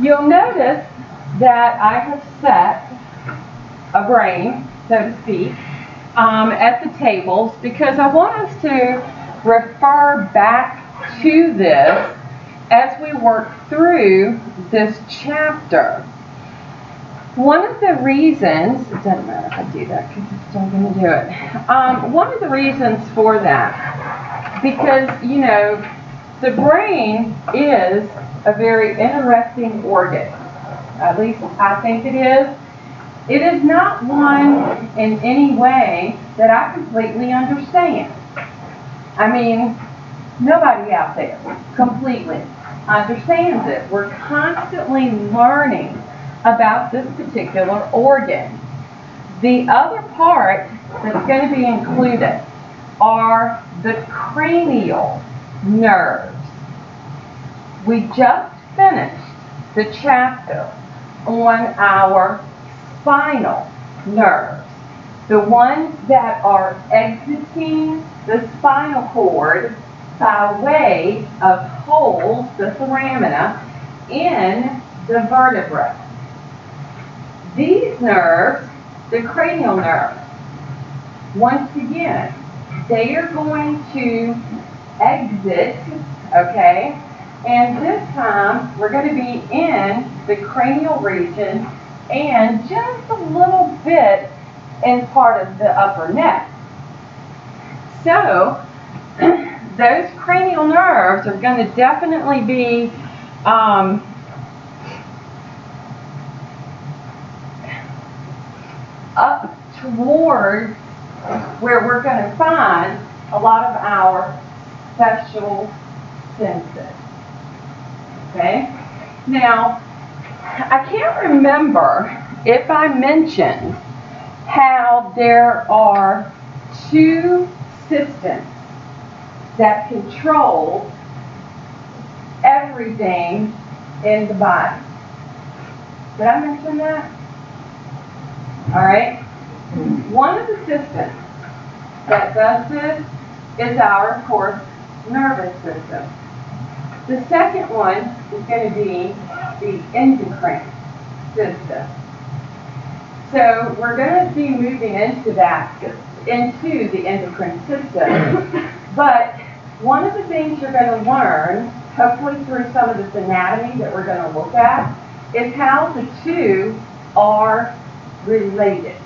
You'll notice that I have set a brain, so to speak, at the tables because I want us to refer back to this as we work through this chapter. One of the reasons, it doesn't matter if I do that because it's still going to do it. One of the reasons for that, because, you know, the brain is a very interesting organ. At least I think it is. It is not one in any way that I completely understand. I mean, nobody out there completely understands it. We're constantly learning about this particular organ. The other part that's going to be included are the cranial nerves. We just finished the chapter on our spinal nerves, the ones that are exiting the spinal cord by way of holes, the foramina, in the vertebrae. These nerves, the cranial nerves, once again, they are going to exit, okay? And this time, we're going to be in the cranial region and just a little bit in part of the upper neck. So, those cranial nerves are going to definitely be up towards where we're going to find a lot of our special senses. Okay? Now, I can't remember if I mentioned how there are two systems that control everything in the body. Did I mention that? All right. One of the systems that does this is our, of course, nervous system. The second one is going to be the endocrine system. So we're going to be moving into the endocrine system. But one of the things you're going to learn, hopefully through some of this anatomy that we're going to look at, is how the two are related.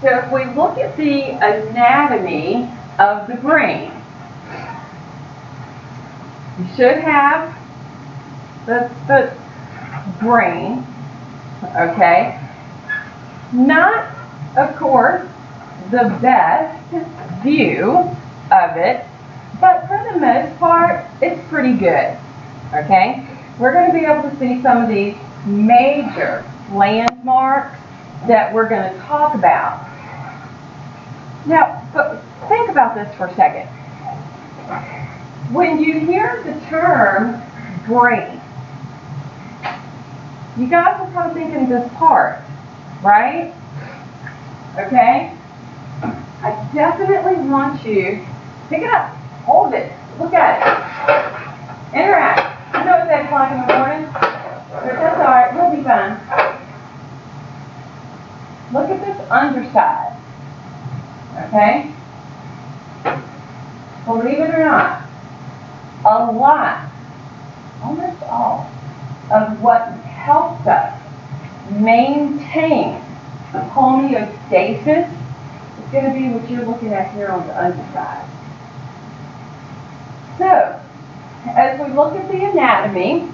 So if we look at the anatomy of the brain, you should have the brain, okay? Not, of course, the best view of it, but for the most part, it's pretty good, okay? We're going to be able to see some of these major landmarks that we're going to talk about. Now, but think about this for a second. When you hear the term brain, you guys are probably thinking this part, right? Okay? I definitely want you, pick it up, hold it, look at it, interact. I know it's 8 o'clock in the morning, but that's all right, we'll be fine. Look at this underside, okay? Believe it or not, a lot, almost all, of what helps us maintain homeostasis is going to be what you're looking at here on the underside. So, as we look at the anatomy,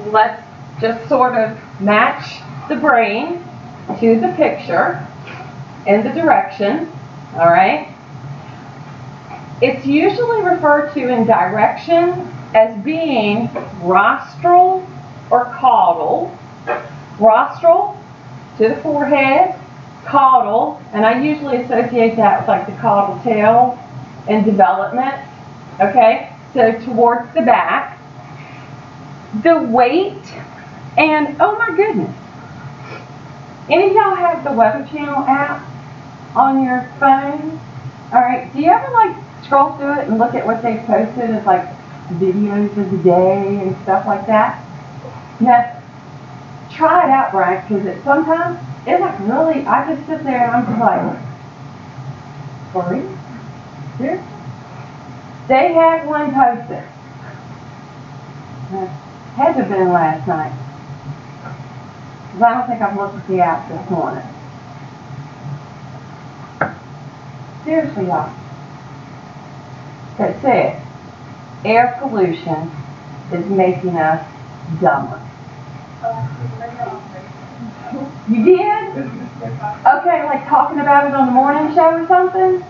let's just sort of match the brain to the picture in the direction, all right? It's usually referred to in direction as being rostral or caudal. Rostral to the forehead, caudal, and I usually associate that with like the caudal tail in development, okay? So towards the back. The weight, and oh my goodness, any of y'all have the Weather Channel app on your phone? All right, do you ever like scroll through it and look at what they've posted as like videos of the day and stuff like that. Now, try it out, Brian, because sometimes it's like really, I just sit there and I'm just like, for real? Seriously? They had one posted. Had to have been last night. Because I don't think I've looked at the app this morning. Seriously, y'all. That said, air pollution is making us dumber. You did? Okay, like talking about it on the morning show or something?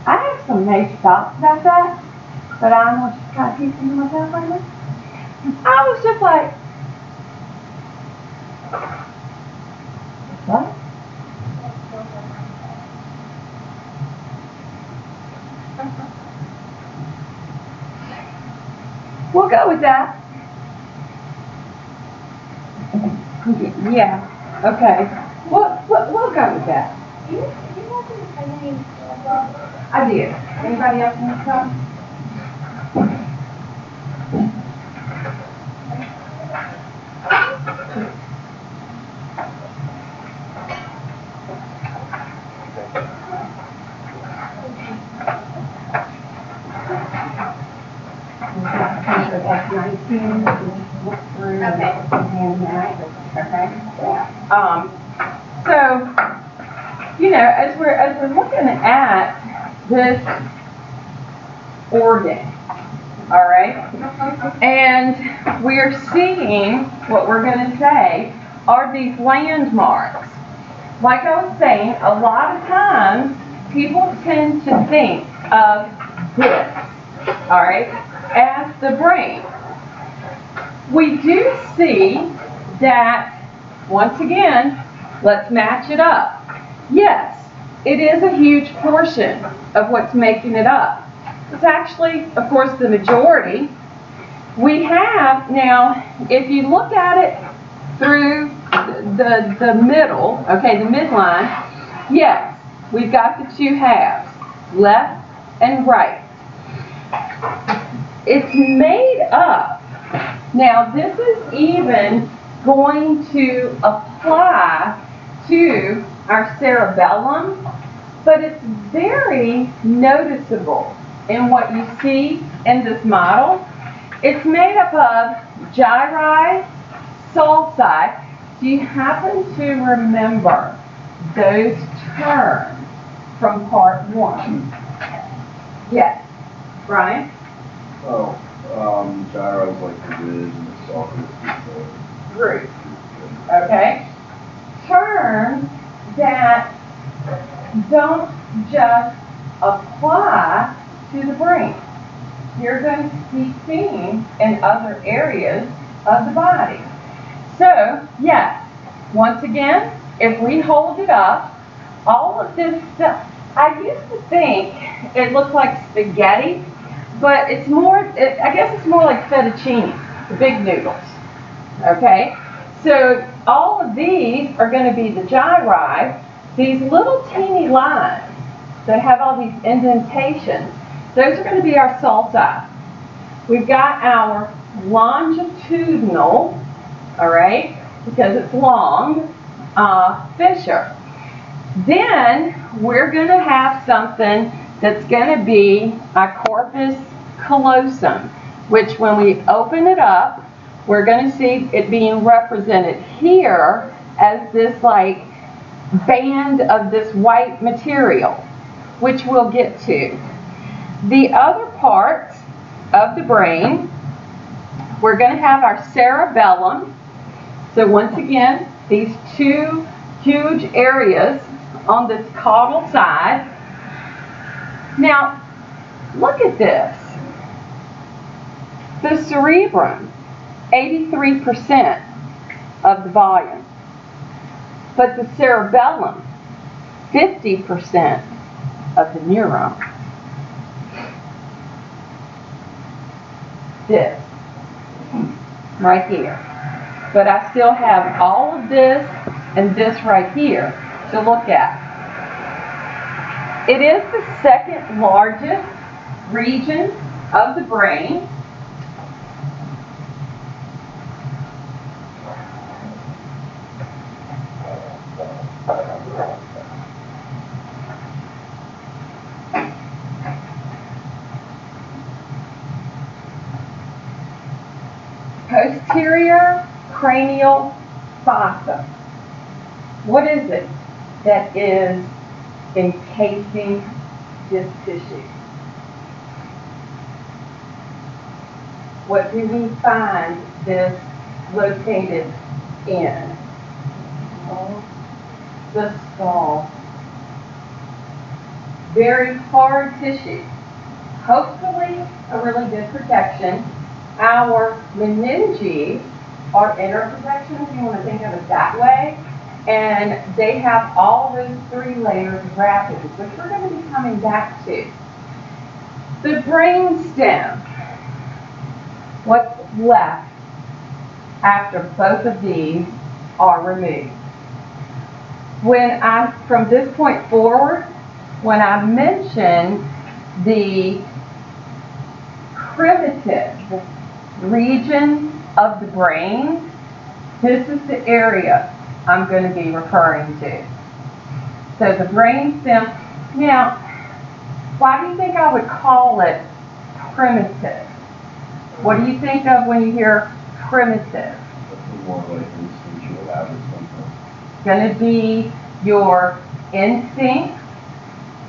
I have some major thoughts about that, but I'm not just kind of keeping to myself right now. I was just like, what? We'll go with that. Yeah, okay. We'll go with that. I did. Anybody else want to come? So, you know, as we're looking at this organ, all right, and we're seeing what we're going to say are these landmarks. Like I was saying, a lot of times people tend to think of this, all right, as the brain. We do see that, once again, let's match it up. Yes, it is a huge portion of what's making it up. It's actually, of course, the majority. We have, now, if you look at it through the middle, okay, the midline, yes, we've got the two halves, left and right. It's made up. Now, this is even going to apply to our cerebellum, but it's very noticeable in what you see in this model. It's made up of gyri, sulci. Do you happen to remember those terms from part 1? Yes. Brian? Oh, gyro is like the ridge and the sulcus is the root. Okay? Terms that don't just apply to the brain. You're going to be seen in other areas of the body. So, yes, once again, if we hold it up, all of this stuff, I used to think it looked like spaghetti, but it's more, I guess it's more like fettuccine, the big noodles, okay? So all of these are going to be the gyri, these little teeny lines that have all these indentations, those are going to be our sulci. We've got our longitudinal, all right, because it's long, fissure. Then we're going to have something that's going to be a corpus callosum, which when we open it up, we're going to see it being represented here as this like band of this white material, which we'll get to. The other parts of the brain, we're going to have our cerebellum. So once again, these two huge areas on this caudal side. Now, look at this. The cerebrum, 83% of the volume. But the cerebellum, 50% of the neuron. This, right here. But I still have all of this and this right here to look at. It is the second largest region of the brain. Posterior cranial fossa. What is it that is encasing this tissue? What do we find this located in? The skull. Very hard tissue. Hopefully a really good protection. Our meninges are inner protection, if you want to think of it that way. And they have all those 3 layers of wrappings, which we're going to be coming back to. The brain stem. What's left after both of these are removed? From this point forward, when I mention the primitive region of the brain, this is the area I'm going to be referring to. So the brain stem. Now, why do you think I would call it primitive? What do you think of when you hear primitive? That's more like instinctual habits sometimes. It's going to be your instinct,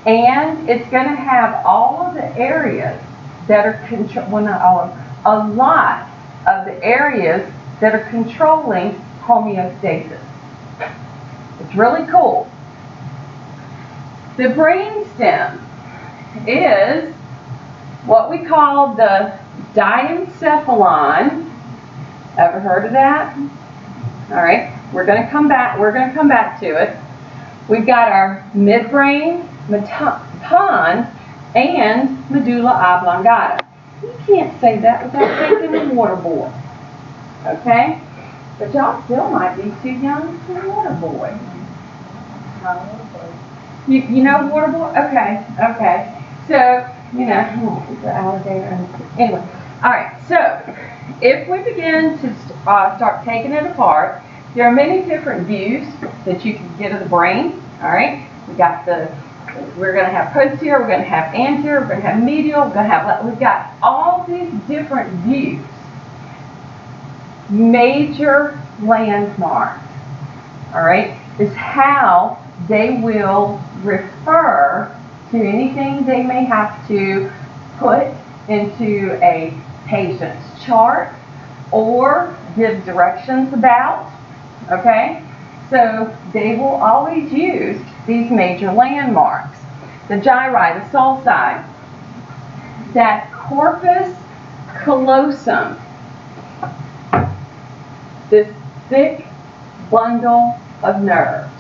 and it's going to have all of the areas that are well, not all of them, a lot of the areas that are controlling homeostasis. It's really cool. The brain stem is what we call the diencephalon. Ever heard of that? All right, we're going to come back to it. We've got our midbrain, pons, and medulla oblongata. You can't say that without taking a water boy. Okay? But y'all still might be too young for a water boy. You know water boy? Okay, okay. So, you know, the alligator. Anyway, all right. So, if we begin to start taking it apart, there are many different views that you can get of the brain. All right. We're going to have posterior, we're going to have anterior, we're going to have medial, we've got all these different views. Major landmarks, all right, is how they will refer to anything they may have to put into a patient's chart or give directions about, okay? So they will always use these major landmarks. The gyri, the sulci, that corpus callosum, this thick bundle of nerves,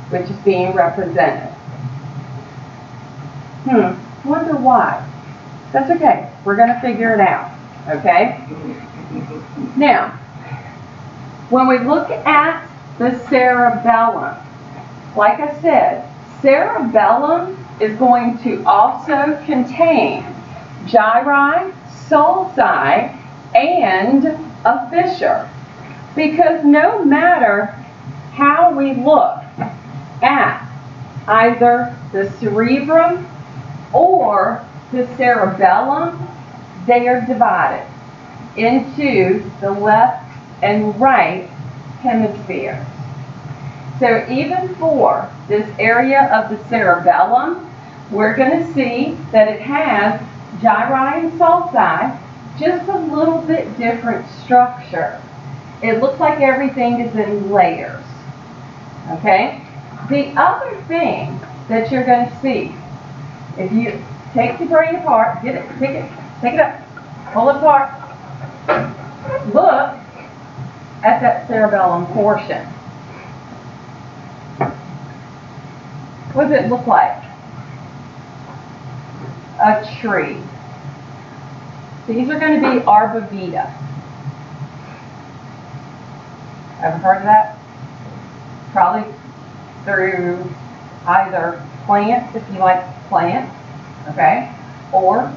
which is being represented. Wonder why? That's okay. We're going to figure it out, okay? Now, when we look at the cerebellum, like I said, cerebellum is going to also contain gyri, sulci, and a fissure. Because no matter how we look at either the cerebrum or the cerebellum, they are divided into the left and right hemispheres. So even for this area of the cerebellum, we're going to see that it has gyri and sulci, just a little bit different structure. It looks like everything is in layers. Okay? The other thing that you're going to see, if you take the brain apart, take it up, pull it apart, look at that cerebellum portion. What does it look like? A tree. These are going to be arbovita. Ever heard of that? Probably through either plants, if you like plants, okay, or